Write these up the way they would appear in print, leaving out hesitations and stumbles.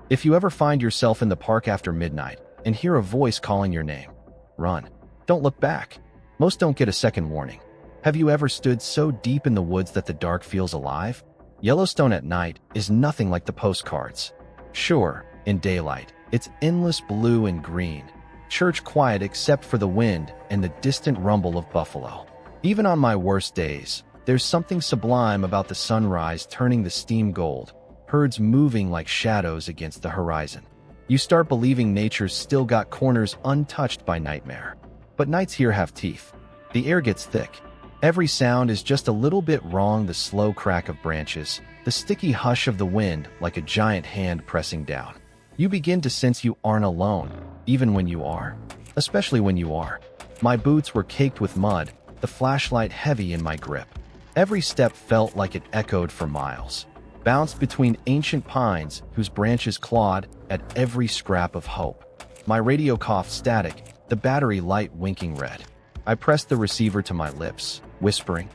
If you ever find yourself in the park after midnight and hear a voice calling your name, run. Don't look back. Most don't get a second warning. Have you ever stood so deep in the woods that the dark feels alive? Yellowstone at night is nothing like the postcards. Sure, in daylight, it's endless blue and green, church quiet except for the wind and the distant rumble of buffalo. Even on my worst days, there's something sublime about the sunrise turning the steam gold, herds moving like shadows against the horizon. You start believing nature's still got corners untouched by nightmare. But nights here have teeth. The air gets thick. Every sound is just a little bit wrong, the slow crack of branches, the sticky hush of the wind like a giant hand pressing down. You begin to sense you aren't alone, even when you are. Especially when you are. My boots were caked with mud, the flashlight heavy in my grip. Every step felt like it echoed for miles. Bounced between ancient pines whose branches clawed at every scrap of hope. My radio coughed static, the battery light winking red. I pressed the receiver to my lips, whispering,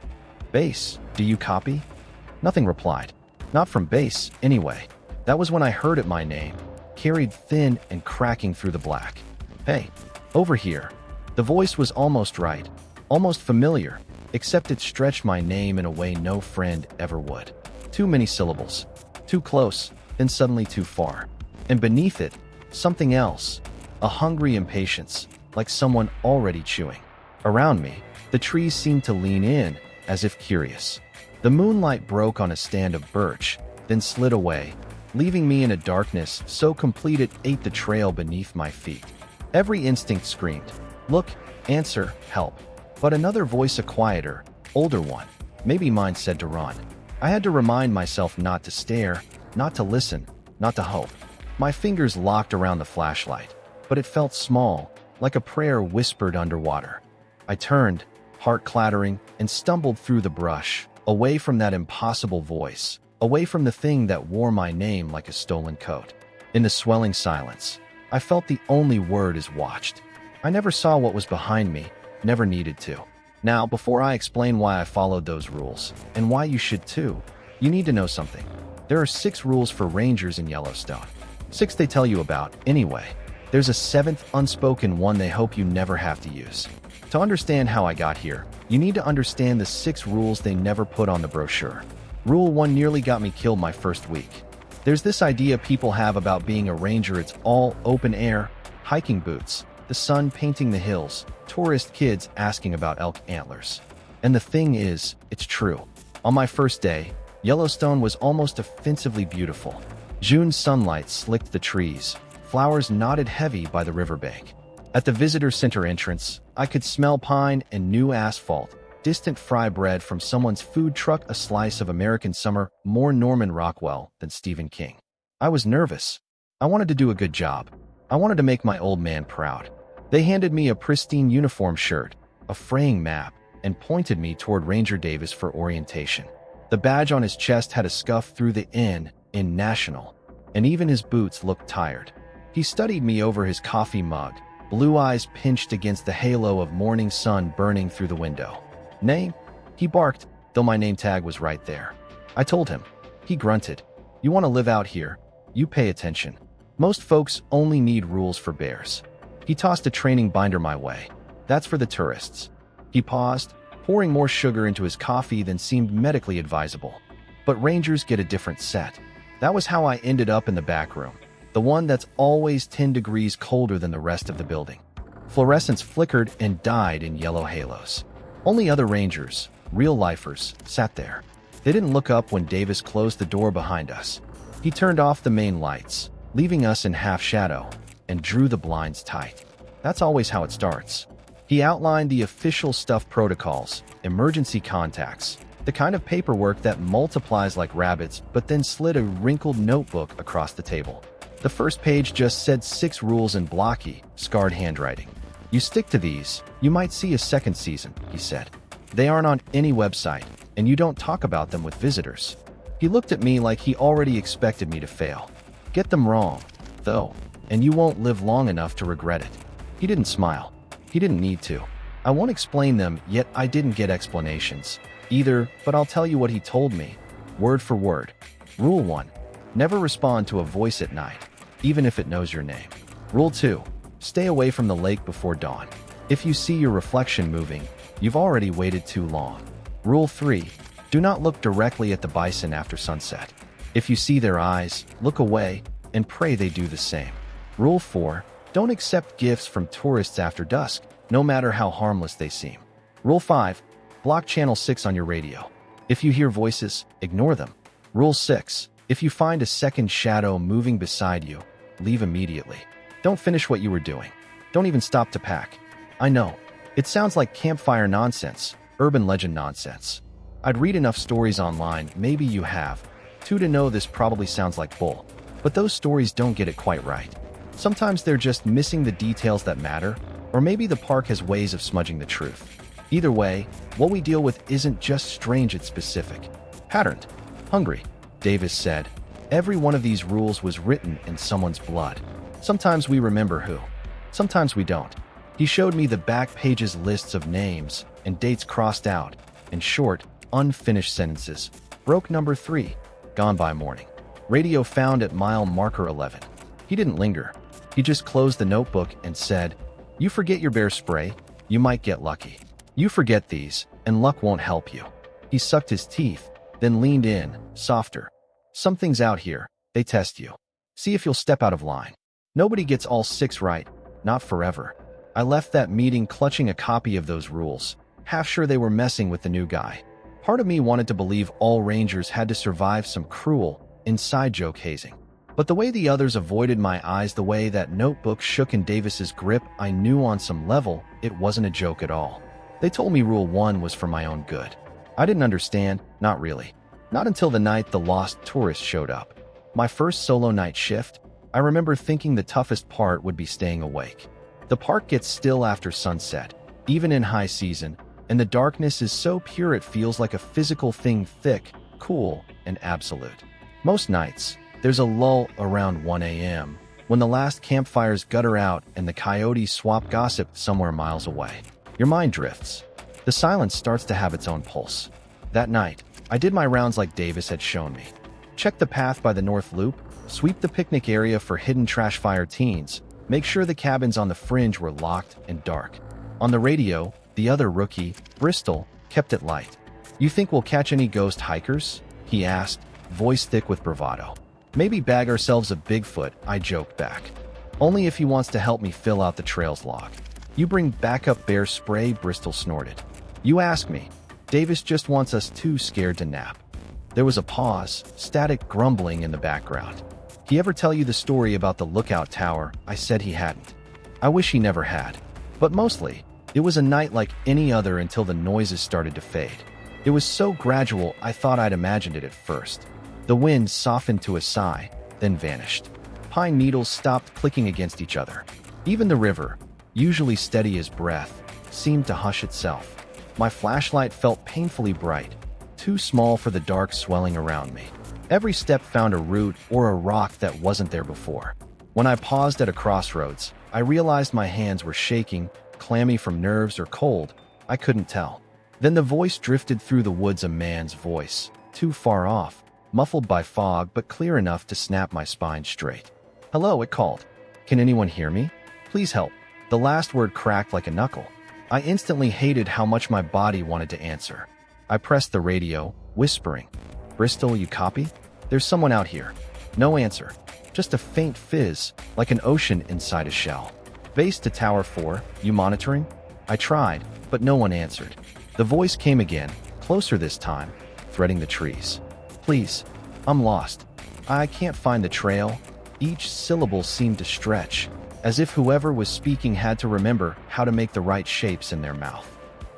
"Base, do you copy?" Nothing replied. Not from base, anyway. That was when I heard it, my name, carried thin and cracking through the black. "Hey, over here." The voice was almost right, almost familiar, except it stretched my name in a way no friend ever would. Too many syllables. Too close, then suddenly too far. And beneath it, something else. A hungry impatience, like someone already chewing. Around me, the trees seemed to lean in, as if curious. The moonlight broke on a stand of birch, then slid away, leaving me in a darkness so complete it ate the trail beneath my feet. Every instinct screamed, "Look, answer, help." But another voice, a quieter, older one, maybe mine, said to run. I had to remind myself not to stare, not to listen, not to hope. My fingers locked around the flashlight, but it felt small, like a prayer whispered underwater. I turned, heart clattering, and stumbled through the brush, away from that impossible voice, away from the thing that wore my name like a stolen coat. In the swelling silence, I felt the only word is watched. I never saw what was behind me, never needed to. Now, before I explain why I followed those rules, and why you should too, you need to know something. There are 6 rules for rangers in Yellowstone. 6 they tell you about, anyway. There's a 7th unspoken one they hope you never have to use. To understand how I got here, you need to understand the 6 rules they never put on the brochure. Rule 1 nearly got me killed my first week. There's this idea people have about being a ranger: it's all open air, hiking boots, the sun painting the hills, tourist kids asking about elk antlers. And the thing is, it's true. On my first day, Yellowstone was almost offensively beautiful. June sunlight slicked the trees, flowers nodded heavy by the riverbank. At the visitor center entrance, I could smell pine and new asphalt, distant fry bread from someone's food truck, a slice of American summer, more Norman Rockwell than Stephen King. I was nervous. I wanted to do a good job. I wanted to make my old man proud. They handed me a pristine uniform shirt, a fraying map, and pointed me toward Ranger Davis for orientation. The badge on his chest had a scuff through the N in National, and even his boots looked tired. He studied me over his coffee mug, blue eyes pinched against the halo of morning sun burning through the window. "Name?" he barked, though my name tag was right there. I told him. He grunted. "You want to live out here? You pay attention. Most folks only need rules for bears." He tossed a training binder my way. "That's for the tourists." He paused, pouring more sugar into his coffee than seemed medically advisable. "But rangers get a different set." That was how I ended up in the back room, the one that's always 10 degrees colder than the rest of the building. Fluorescents flickered and died in yellow halos. Only other rangers, real-lifers, sat there. They didn't look up when Davis closed the door behind us. He turned off the main lights, leaving us in half shadow, and drew the blinds tight. That's always how it starts. He outlined the official stuff: protocols, emergency contacts, the kind of paperwork that multiplies like rabbits, but then slid a wrinkled notebook across the table. The first page just said 6 rules in blocky, scarred handwriting. "You stick to these, you might see a second season," he said. "They aren't on any website, and you don't talk about them with visitors." He looked at me like he already expected me to fail. "Get them wrong, though, and you won't live long enough to regret it." He didn't smile. He didn't need to. I won't explain them, yet I didn't get explanations either, but I'll tell you what he told me, word for word. Rule 1. Never respond to a voice at night. even if it knows your name. Rule 2. Stay away from the lake before dawn. If you see your reflection moving, you've already waited too long. Rule 3. Do not look directly at the bison after sunset. If you see their eyes, look away and pray they do the same. Rule 4. Don't accept gifts from tourists after dusk, no matter how harmless they seem. Rule 5. Block channel 6 on your radio. If you hear voices, ignore them. Rule 6. If you find a second shadow moving beside you, leave immediately. Don't finish what you were doing. Don't even stop to pack. I know, it sounds like campfire nonsense, urban legend nonsense. I'd read enough stories online, maybe you have, to know this probably sounds like bull. But those stories don't get it quite right. Sometimes they're just missing the details that matter, or maybe the park has ways of smudging the truth. Either way, what we deal with isn't just strange, it's specific. Patterned. Hungry. Davis said, every one of these rules was written in someone's blood. Sometimes we remember who. Sometimes we don't. He showed me the back page's lists of names and dates crossed out, and short, unfinished sentences. Broke number 3. Gone by morning. Radio found at mile marker 11. He didn't linger. He just closed the notebook and said, you forget your bear spray, you might get lucky. You forget these, and luck won't help you. He sucked his teeth, then leaned in, softer. Something's out here, they test you. See if you'll step out of line. Nobody gets all 6 right, not forever. I left that meeting clutching a copy of those rules, half sure they were messing with the new guy. Part of me wanted to believe all rangers had to survive some cruel, inside joke hazing. But the way the others avoided my eyes, the way that notebook shook in Davis's grip, I knew on some level it wasn't a joke at all. They told me Rule 1 was for my own good. I didn't understand, not really. Not until the night the lost tourist showed up. My first solo night shift, I remember thinking the toughest part would be staying awake. The park gets still after sunset, even in high season, and the darkness is so pure it feels like a physical thing, thick, cool, and absolute. Most nights, there's a lull around 1 a.m. when the last campfires gutter out and the coyotes swap gossip somewhere miles away. Your mind drifts. The silence starts to have its own pulse. That night, I did my rounds like Davis had shown me. Check the path by the North Loop, sweep the picnic area for hidden trash fire teens, make sure the cabins on the fringe were locked and dark. On the radio, the other rookie, Bristol, kept it light. You think we'll catch any ghost hikers? He asked, voice thick with bravado. Maybe bag ourselves a Bigfoot, I joked back. Only if he wants to help me fill out the trails log. You bring backup bear spray, Bristol snorted. You ask me. Davis just wants us too scared to nap. There was a pause, static grumbling in the background. He ever tell you the story about the lookout tower? I said he hadn't. I wish he never had. But mostly, it was a night like any other until the noises started to fade. It was so gradual I thought I'd imagined it at first. The wind softened to a sigh, then vanished. Pine needles stopped clicking against each other. Even the river, usually steady as breath, seemed to hush itself. My flashlight felt painfully bright, too small for the dark swelling around me. Every step found a root or a rock that wasn't there before. When I paused at a crossroads, I realized my hands were shaking, clammy from nerves or cold, I couldn't tell. Then the voice drifted through the woods, a man's voice, too far off, muffled by fog but clear enough to snap my spine straight. Hello, it called. Can anyone hear me? Please help. The last word cracked like a knuckle. I instantly hated how much my body wanted to answer. I pressed the radio, whispering, Bristol, you copy? There's someone out here. No answer. Just a faint fizz, like an ocean inside a shell. Base to Tower 4, you monitoring? I tried, but no one answered. The voice came again, closer this time, threading the trees. Please, I'm lost. I can't find the trail. Each syllable seemed to stretch, as if whoever was speaking had to remember how to make the right shapes in their mouth.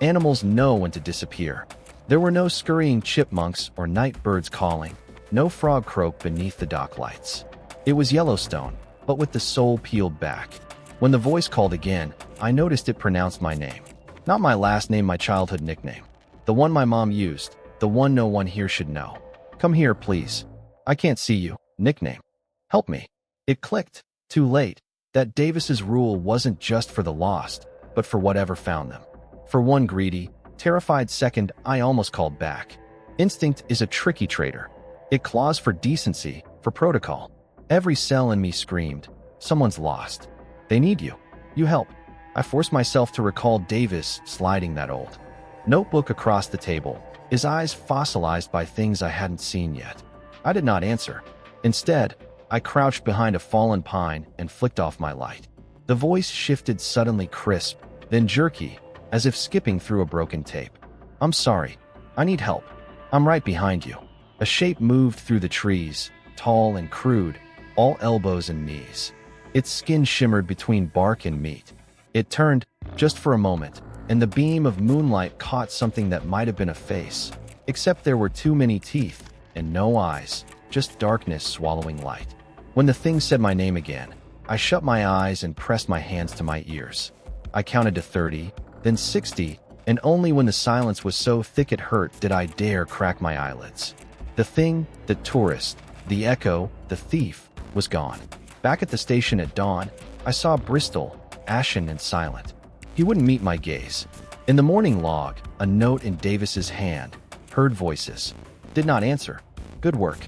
Animals know when to disappear. There were no scurrying chipmunks or night birds calling, no frog croak beneath the dock lights. It was Yellowstone, but with the soul peeled back. When the voice called again, I noticed it pronounced my name. Not my last name, my childhood nickname. The one my mom used, the one no one here should know. Come here, please. I can't see you. Nickname. Help me. It clicked, too late, that Davis's rule wasn't just for the lost, but for whatever found them. For one greedy, terrified second, I almost called back. Instinct is a tricky traitor. It claws for decency, for protocol. Every cell in me screamed, someone's lost. They need you. You help. I forced myself to recall Davis sliding that old notebook across the table, his eyes fossilized by things I hadn't seen yet. I did not answer. Instead, I crouched behind a fallen pine and flicked off my light. The voice shifted suddenly crisp, then jerky, as if skipping through a broken tape. I'm sorry. I need help. I'm right behind you. A shape moved through the trees, tall and crude, all elbows and knees. Its skin shimmered between bark and meat. It turned, just for a moment, and the beam of moonlight caught something that might have been a face, except there were too many teeth and no eyes, just darkness swallowing light. When the thing said my name again, I shut my eyes and pressed my hands to my ears. I counted to 30, then 60, and only when the silence was so thick it hurt did I dare crack my eyelids. The thing, the tourist, the echo, the thief, was gone. Back at the station at dawn, I saw Bristol, ashen and silent. He wouldn't meet my gaze. In the morning log, a note in Davis's hand. Heard voices. Did not answer. Good work.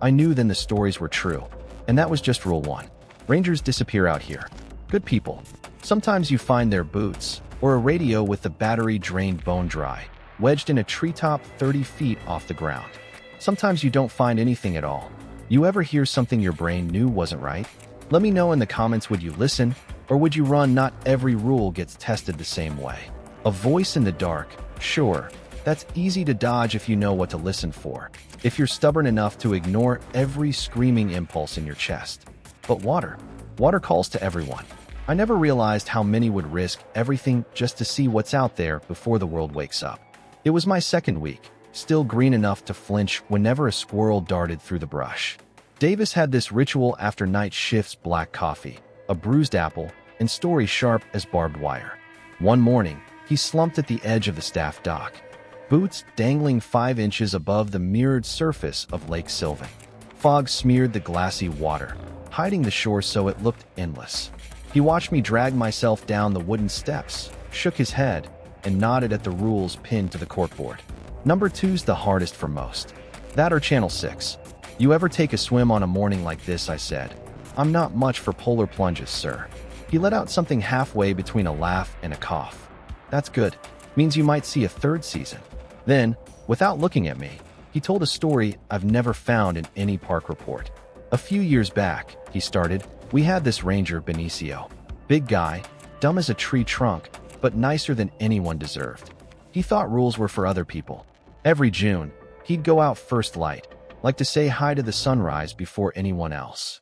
I knew then the stories were true. And that was just rule 1. Rangers disappear out here. Good people. Sometimes you find their boots, or a radio with the battery drained bone dry, wedged in a treetop 30 feet off the ground. Sometimes you don't find anything at all. You ever hear something your brain knew wasn't right? Let me know in the comments, would you listen, or would you run? Not every rule gets tested the same way. A voice in the dark, sure, that's easy to dodge if you know what to listen for, if you're stubborn enough to ignore every screaming impulse in your chest. But water calls to everyone. I never realized how many would risk everything just to see what's out there before the world wakes up. It was my second week, still green enough to flinch whenever a squirrel darted through the brush. Davis had this ritual after night shifts: black coffee, a bruised apple, and stories sharp as barbed wire. One morning, he slumped at the edge of the staff dock, boots dangling 5 inches above the mirrored surface of Lake Sylvan. Fog smeared the glassy water, hiding the shore so it looked endless. He watched me drag myself down the wooden steps, shook his head, and nodded at the rules pinned to the corkboard. Number 2's the hardest for most. That or Channel 6. You ever take a swim on a morning like this? I said. I'm not much for polar plunges, sir. He let out something halfway between a laugh and a cough. That's good. Means you might see a 3rd season. Then, without looking at me, he told a story I've never found in any park report. A few years back, he started, we had this ranger, Benicio. Big guy, dumb as a tree trunk, but nicer than anyone deserved. He thought rules were for other people. Every June, he'd go out first light, like to say hi to the sunrise before anyone else.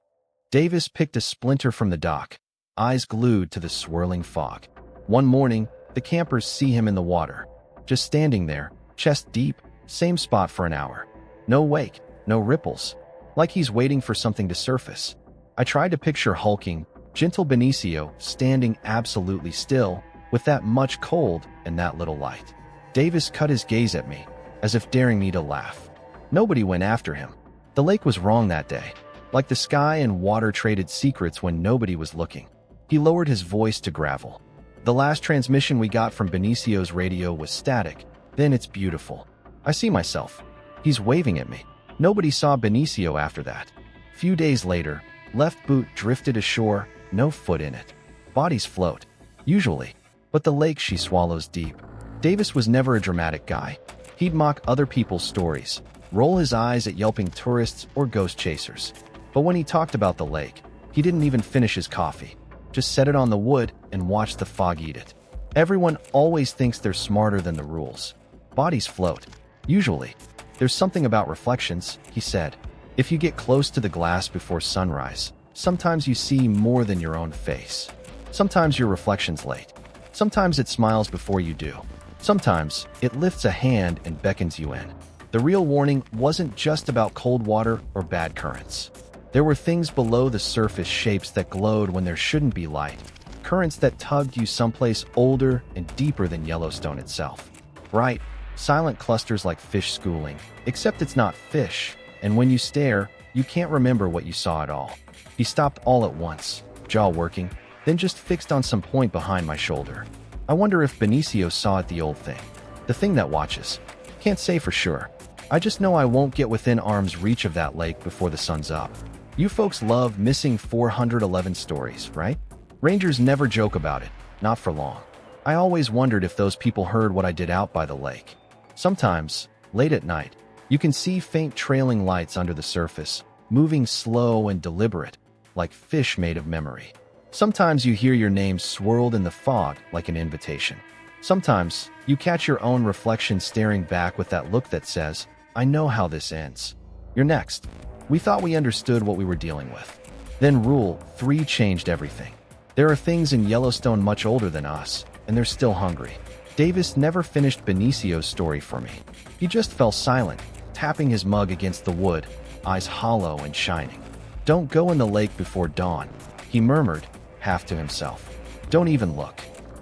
Davis picked a splinter from the dock, eyes glued to the swirling fog. One morning, the campers see him in the water, just standing there, chest deep, same spot for an hour. No wake, no ripples, like he's waiting for something to surface. I tried to picture hulking, gentle Benicio standing absolutely still, with that much cold and that little light. Davis cut his gaze at me, as if daring me to laugh. Nobody went after him. The lake was wrong that day, like the sky and water traded secrets when nobody was looking. He lowered his voice to gravel. The last transmission we got from Benicio's radio was static. Then it's beautiful. I see myself. He's waving at me. Nobody saw Benicio after that. Few days later, left boot drifted ashore, no foot in it. Bodies float, usually, but the lake she swallows deep. Davis was never a dramatic guy. He'd mock other people's stories, roll his eyes at yelping tourists or ghost chasers. But when he talked about the lake, he didn't even finish his coffee. Just set it on the wood and watch the fog eat it. Everyone always thinks they're smarter than the rules. Bodies float, usually. There's something about reflections, he said. If you get close to the glass before sunrise, sometimes you see more than your own face. Sometimes your reflection's late. Sometimes it smiles before you do. Sometimes it lifts a hand and beckons you in. The real warning wasn't just about cold water or bad currents. There were things below the surface, shapes that glowed when there shouldn't be light, currents that tugged you someplace older and deeper than Yellowstone itself. Bright, silent clusters like fish schooling, except it's not fish, and when you stare, you can't remember what you saw at all. He stopped all at once, jaw working, then just fixed on some point behind my shoulder. I wonder if Benicio saw it, the old thing. The thing that watches. Can't say for sure. I just know I won't get within arm's reach of that lake before the sun's up. You folks love missing 411 stories, right? Rangers never joke about it, not for long. I always wondered if those people heard what I did out by the lake. Sometimes, late at night, you can see faint trailing lights under the surface, moving slow and deliberate, like fish made of memory. Sometimes you hear your name swirled in the fog like an invitation. Sometimes you catch your own reflection staring back with that look that says, I know how this ends. You're next. We thought we understood what we were dealing with. Then Rule 3 changed everything. There are things in Yellowstone much older than us, and they're still hungry. Davis never finished Benicio's story for me. He just fell silent, tapping his mug against the wood, eyes hollow and shining. Don't go in the lake before dawn, he murmured, half to himself. Don't even look.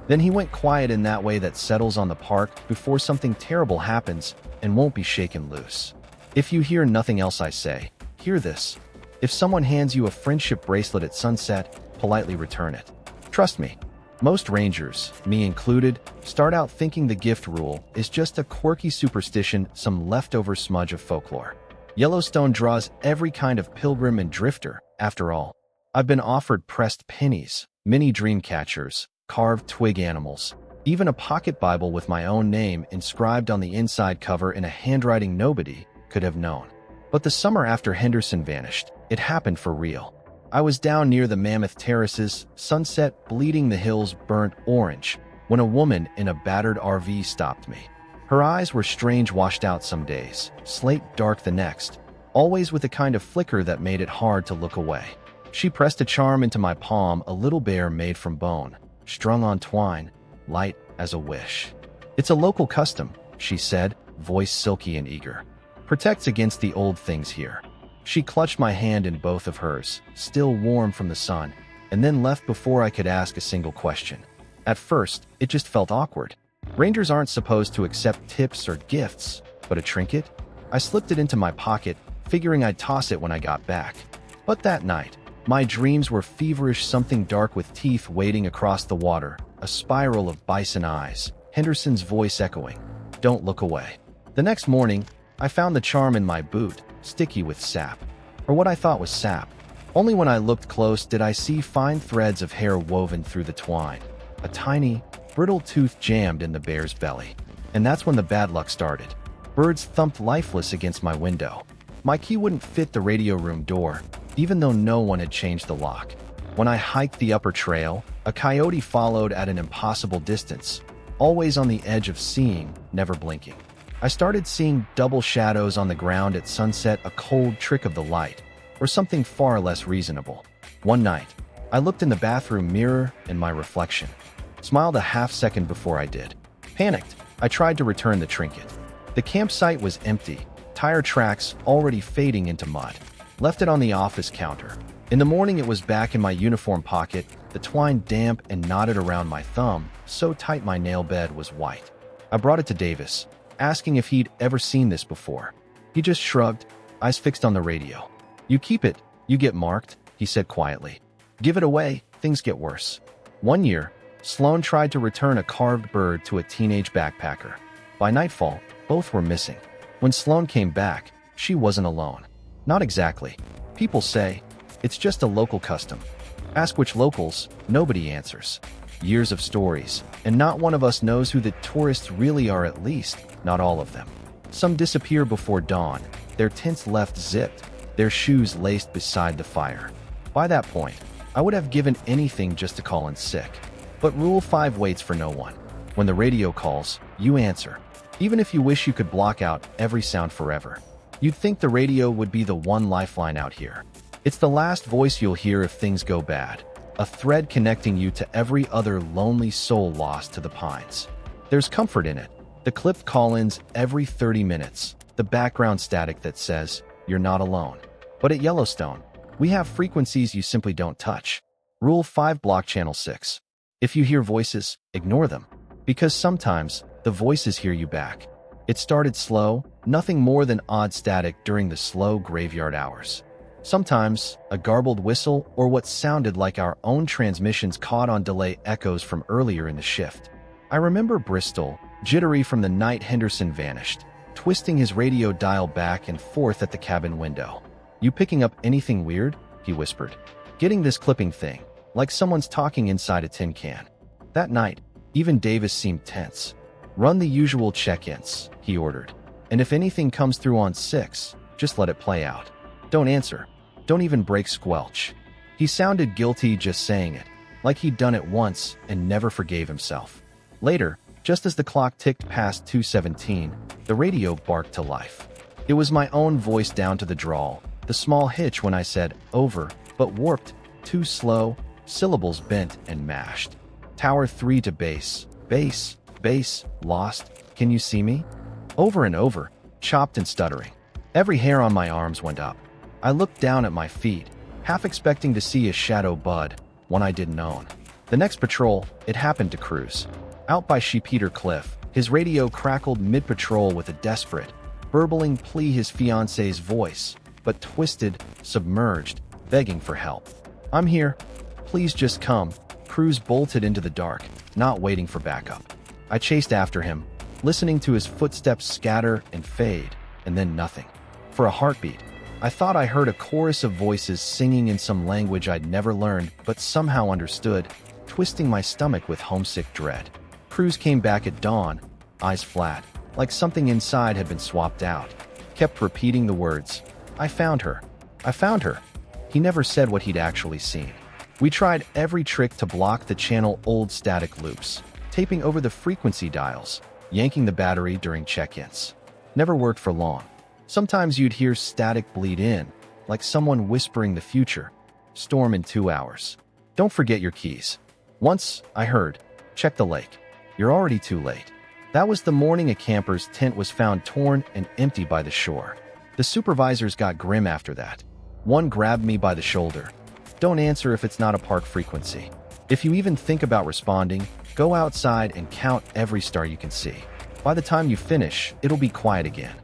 Then he went quiet in that way that settles on the park before something terrible happens and won't be shaken loose. If you hear nothing else I say, hear this. If someone hands you a friendship bracelet at sunset, politely return it. Trust me, most rangers, me included, start out thinking the gift rule is just a quirky superstition, some leftover smudge of folklore. Yellowstone draws every kind of pilgrim and drifter, after all. I've been offered pressed pennies, mini dream catchers, carved twig animals, even a pocket Bible with my own name inscribed on the inside cover in a handwriting nobody could have known. But the summer after Henderson vanished, it happened for real. I was down near the Mammoth Terraces, sunset bleeding the hills burnt orange, when a woman in a battered RV stopped me. Her eyes were strange, washed out some days, slate dark the next, always with a kind of flicker that made it hard to look away. She pressed a charm into my palm, a little bear made from bone, strung on twine, light as a wish. It's a local custom, she said, voice silky and eager. Protects against the old things here. She clutched my hand in both of hers, still warm from the sun, and then left before I could ask a single question. At first, it just felt awkward. Rangers aren't supposed to accept tips or gifts, but a trinket? I slipped it into my pocket, figuring I'd toss it when I got back. But that night, my dreams were feverish, something dark with teeth wading across the water, a spiral of bison eyes, Henderson's voice echoing, "Don't look away." The next morning, I found the charm in my boot, sticky with sap. Or what I thought was sap. Only when I looked close did I see fine threads of hair woven through the twine. A tiny, brittle tooth jammed in the bear's belly. And that's when the bad luck started. Birds thumped lifeless against my window. My key wouldn't fit the radio room door, even though no one had changed the lock. When I hiked the upper trail, a coyote followed at an impossible distance, always on the edge of seeing, never blinking. I started seeing double shadows on the ground at sunset, a cold trick of the light, or something far less reasonable. One night, I looked in the bathroom mirror and my reflection. Smiled a half-second before I did. Panicked, I tried to return the trinket. The campsite was empty, tire tracks already fading into mud. Left it on the office counter. In the morning it was back in my uniform pocket, the twine damp and knotted around my thumb, so tight my nail bed was white. I brought it to Davis, asking if he'd ever seen this before. He just shrugged, eyes fixed on the radio. "You keep it, you get marked," he said quietly. "Give it away, things get worse." One year, Sloan tried to return a carved bird to a teenage backpacker. By nightfall, both were missing. When Sloan came back, she wasn't alone. Not exactly. People say, it's just a local custom. Ask which locals, nobody answers. Years of stories, and not one of us knows who the tourists really are, at least, not all of them. Some disappear before dawn, their tents left zipped, their shoes laced beside the fire. By that point, I would have given anything just to call in sick. But Rule 5 waits for no one. When the radio calls, you answer. Even if you wish you could block out every sound forever. You'd think the radio would be the one lifeline out here. It's the last voice you'll hear if things go bad. A thread connecting you to every other lonely soul lost to the pines. There's comfort in it. The clipped call-ins every 30 minutes. The background static that says, you're not alone. But at Yellowstone, we have frequencies you simply don't touch. Rule 5 Block Channel 6. If you hear voices, ignore them. Because sometimes, the voices hear you back. It started slow, nothing more than odd static during the slow graveyard hours. Sometimes, a garbled whistle or what sounded like our own transmissions caught on delay echoes from earlier in the shift. I remember Bristol, jittery from the night Henderson vanished, twisting his radio dial back and forth at the cabin window. You picking up anything weird? He whispered. Getting this clipping thing, like someone's talking inside a tin can. That night, even Davis seemed tense. Run the usual check-ins, he ordered. And if anything comes through on 6, just let it play out. Don't answer. Don't even break squelch. He sounded guilty just saying it, like he'd done it once and never forgave himself. Later, just as the clock ticked past 2:17, the radio barked to life. It was my own voice down to the drawl, the small hitch when I said over, but warped, too slow, syllables bent and mashed. Tower 3 to base, base, base, lost, can you see me? Over and over, chopped and stuttering. Every hair on my arms went up. I looked down at my feet, half expecting to see a shadow bud, one I didn't own. The next patrol, it happened to Cruz. Out by Sheepheater Cliff, his radio crackled mid-patrol with a desperate, burbling plea, his fiancée's voice, but twisted, submerged, begging for help. I'm here. Please just come. Cruz bolted into the dark, not waiting for backup. I chased after him, listening to his footsteps scatter and fade, and then nothing. For a heartbeat, I thought I heard a chorus of voices singing in some language I'd never learned but somehow understood, twisting my stomach with homesick dread. Cruz came back at dawn, eyes flat, like something inside had been swapped out. Kept repeating the words, I found her. I found her. He never said what he'd actually seen. We tried every trick to block the channel, old static loops, taping over the frequency dials, yanking the battery during check-ins. Never worked for long. Sometimes you'd hear static bleed in, like someone whispering the future. Storm in 2 hours. Don't forget your keys. Once, I heard, check the lake. You're already too late. That was the morning a camper's tent was found torn and empty by the shore. The supervisors got grim after that. One grabbed me by the shoulder. Don't answer if it's not a park frequency. If you even think about responding, go outside and count every star you can see. By the time you finish, it'll be quiet again.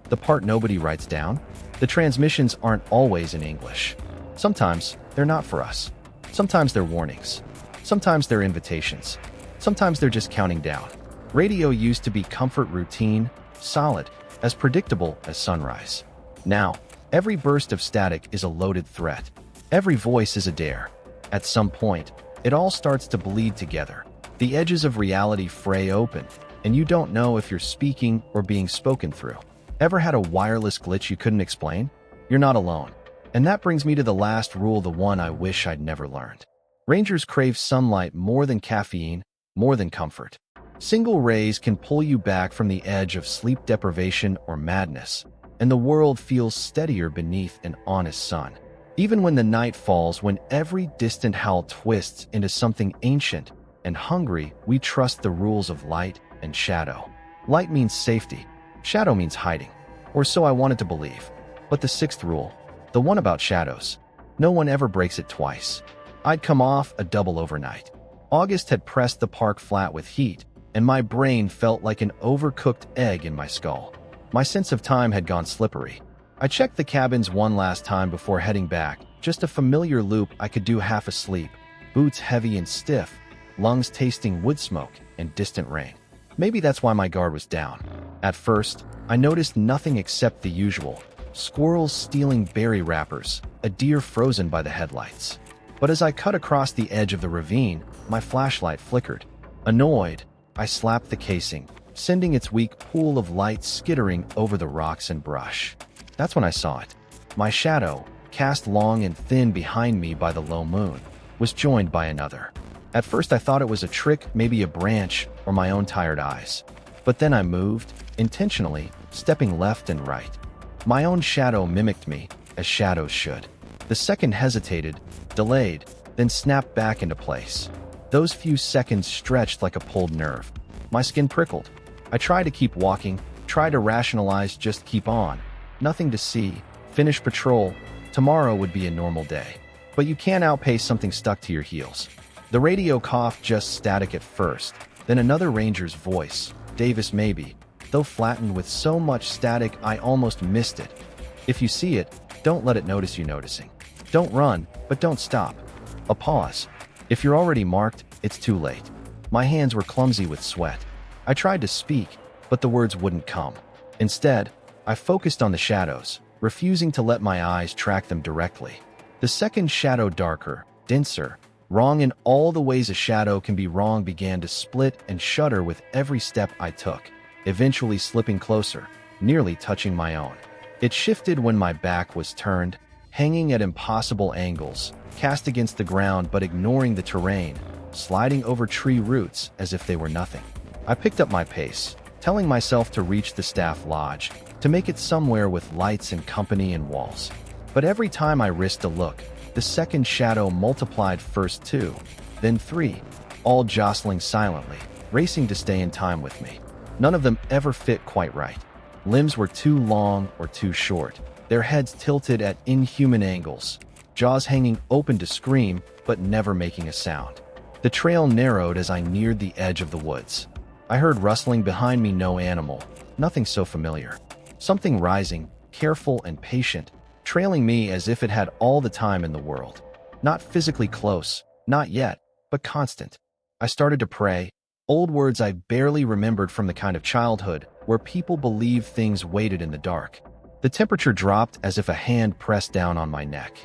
The part nobody writes down? The transmissions aren't always in English. Sometimes they're not for us. Sometimes they're warnings. Sometimes they're invitations. Sometimes they're just counting down. Radio used to be comfort, routine, solid, as predictable as sunrise. Now, every burst of static is a loaded threat. Every voice is a dare. At some point, it all starts to bleed together. The edges of reality fray open, and you don't know if you're speaking or being spoken through. Ever had a wireless glitch you couldn't explain? You're not alone. And that brings me to the last rule, the one I wish I'd never learned. Rangers crave sunlight more than caffeine, more than comfort. Single rays can pull you back from the edge of sleep deprivation or madness, and the world feels steadier beneath an honest sun. Even when the night falls, when every distant howl twists into something ancient and hungry, we trust the rules of light and shadow. Light means safety. Shadow means hiding. Or so I wanted to believe. But the sixth rule, the one about shadows, no one ever breaks it twice. I'd come off a double overnight. August had pressed the park flat with heat, and my brain felt like an overcooked egg in my skull. My sense of time had gone slippery. I checked the cabins one last time before heading back, just a familiar loop I could do half asleep, boots heavy and stiff, lungs tasting wood smoke and distant rain. Maybe that's why my guard was down. At first, I noticed nothing except the usual: squirrels stealing berry wrappers, a deer frozen by the headlights. But as I cut across the edge of the ravine, my flashlight flickered. Annoyed, I slapped the casing, sending its weak pool of light skittering over the rocks and brush. That's when I saw it. My shadow, cast long and thin behind me by the low moon, was joined by another. At first I thought it was a trick, maybe a branch, or my own tired eyes. But then I moved, intentionally, stepping left and right. My own shadow mimicked me, as shadows should. The second hesitated, delayed, then snapped back into place. Those few seconds stretched like a pulled nerve. My skin prickled. I tried to keep walking, tried to rationalize, just keep on. Nothing to see, finish patrol, tomorrow would be a normal day. But you can't outpace something stuck to your heels. The radio coughed, just static at first, then another ranger's voice, Davis maybe, though flattened with so much static I almost missed it. If you see it, don't let it notice you noticing. Don't run, but don't stop. A pause. If you're already marked, it's too late. My hands were clumsy with sweat. I tried to speak, but the words wouldn't come. Instead, I focused on the shadows, refusing to let my eyes track them directly. The second shadow, darker, denser, wrong in all the ways a shadow can be wrong, began to split and shudder with every step I took, eventually slipping closer, nearly touching my own. It shifted when my back was turned, hanging at impossible angles, cast against the ground but ignoring the terrain, sliding over tree roots as if they were nothing. I picked up my pace, telling myself to reach the staff lodge, to make it somewhere with lights and company and walls. But every time I risked a look, the second shadow multiplied, first 2, then 3, all jostling silently, racing to stay in time with me. None of them ever fit quite right. Limbs were too long or too short, their heads tilted at inhuman angles, jaws hanging open to scream but never making a sound. The trail narrowed as I neared the edge of the woods. I heard rustling behind me, no animal, nothing so familiar. Something rising, careful and patient, trailing me as if it had all the time in the world. Not physically close, not yet, but constant. I started to pray, old words I barely remembered from the kind of childhood where people believed things waited in the dark. The temperature dropped as if a hand pressed down on my neck.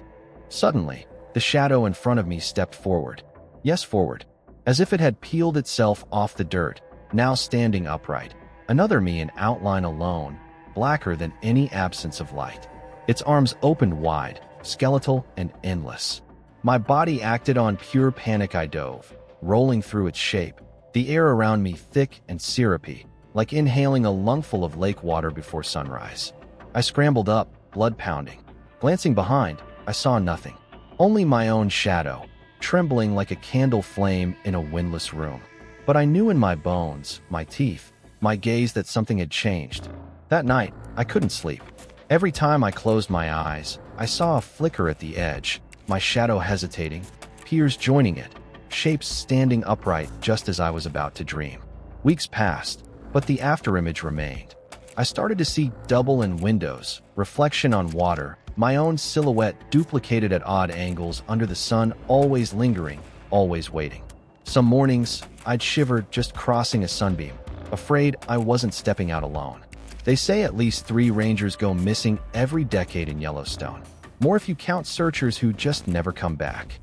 Suddenly, the shadow in front of me stepped forward. Yes, forward. As if it had peeled itself off the dirt, now standing upright. Another me in outline, alone, blacker than any absence of light. Its arms opened wide, skeletal and endless. My body acted on pure panic. I dove, rolling through its shape, the air around me thick and syrupy, like inhaling a lungful of lake water before sunrise. I scrambled up, blood pounding. Glancing behind, I saw nothing. Only my own shadow, trembling like a candle flame in a windless room. But I knew in my bones, my teeth, my gaze that something had changed. That night, I couldn't sleep. Every time I closed my eyes, I saw a flicker at the edge, my shadow hesitating, peers joining it, shapes standing upright just as I was about to dream. Weeks passed, but the afterimage remained. I started to see double in windows, reflection on water, my own silhouette duplicated at odd angles under the sun, always lingering, always waiting. Some mornings, I'd shiver just crossing a sunbeam, afraid I wasn't stepping out alone. They say at least 3 rangers go missing every decade in Yellowstone. More if you count searchers who just never come back.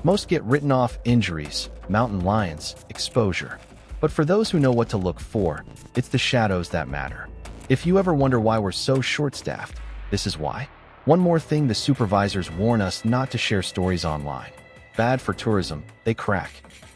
Most get written off: injuries, mountain lions, exposure. But for those who know what to look for, it's the shadows that matter. If you ever wonder why we're so short-staffed, this is why. One more thing: the supervisors warn us not to share stories online. Bad for tourism, they crack.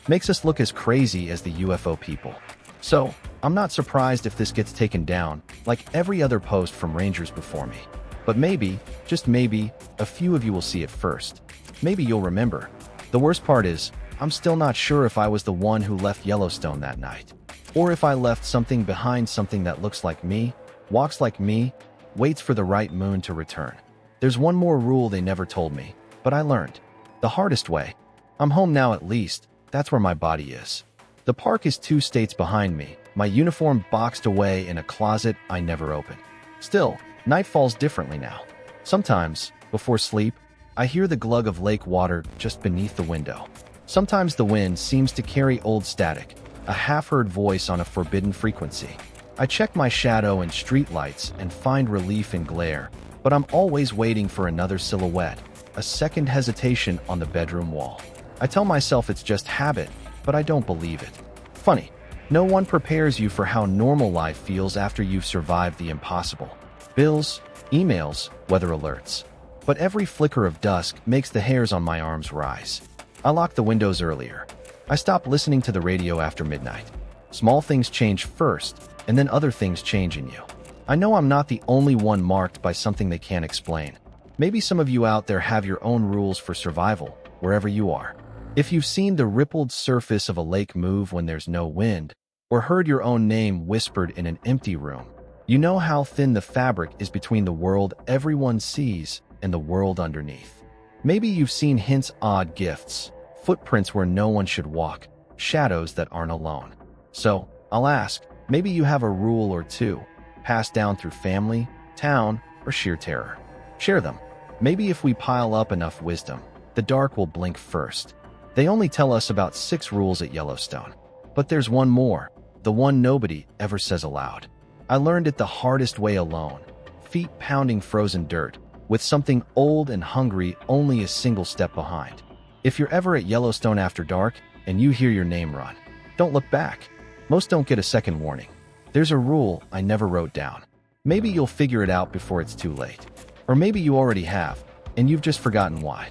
Makes us look as crazy as the UFO people. So, I'm not surprised if this gets taken down, like every other post from rangers before me. But maybe, just maybe, a few of you will see it first. Maybe you'll remember. The worst part is, I'm still not sure if I was the one who left Yellowstone that night. Or if I left something behind, something that looks like me, walks like me, waits for the right moon to return. There's one more rule they never told me, but I learned. The hardest way. I'm home now, at least. That's where my body is. The park is 2 states behind me, my uniform boxed away in a closet I never opened. Still, night falls differently now. Sometimes, before sleep, I hear the glug of lake water just beneath the window. Sometimes the wind seems to carry old static, a half-heard voice on a forbidden frequency. I check my shadow in streetlights and find relief in glare, but I'm always waiting for another silhouette, a second hesitation on the bedroom wall. I tell myself it's just habit, but I don't believe it. Funny, no one prepares you for how normal life feels after you've survived the impossible. Bills, emails, weather alerts. But every flicker of dusk makes the hairs on my arms rise. I lock the windows earlier. I stop listening to the radio after midnight. Small things change first, and then other things change in you. I know I'm not the only one marked by something they can't explain. Maybe some of you out there have your own rules for survival, wherever you are. If you've seen the rippled surface of a lake move when there's no wind, or heard your own name whispered in an empty room, you know how thin the fabric is between the world everyone sees and the world underneath. Maybe you've seen hints, odd gifts, footprints where no one should walk, shadows that aren't alone. So, I'll ask, maybe you have a rule or two, passed down through family, town, or sheer terror. Share them. Maybe if we pile up enough wisdom, the dark will blink first. They only tell us about 6 rules at Yellowstone. But there's one more, the one nobody ever says aloud. I learned it the hardest way, alone. feet pounding frozen dirt, with something old and hungry only a single step behind. If you're ever at Yellowstone after dark and you hear your name, run. Don't look back. Most don't get a second warning. There's a rule I never wrote down. Maybe you'll figure it out before it's too late. Or maybe you already have, and you've just forgotten why.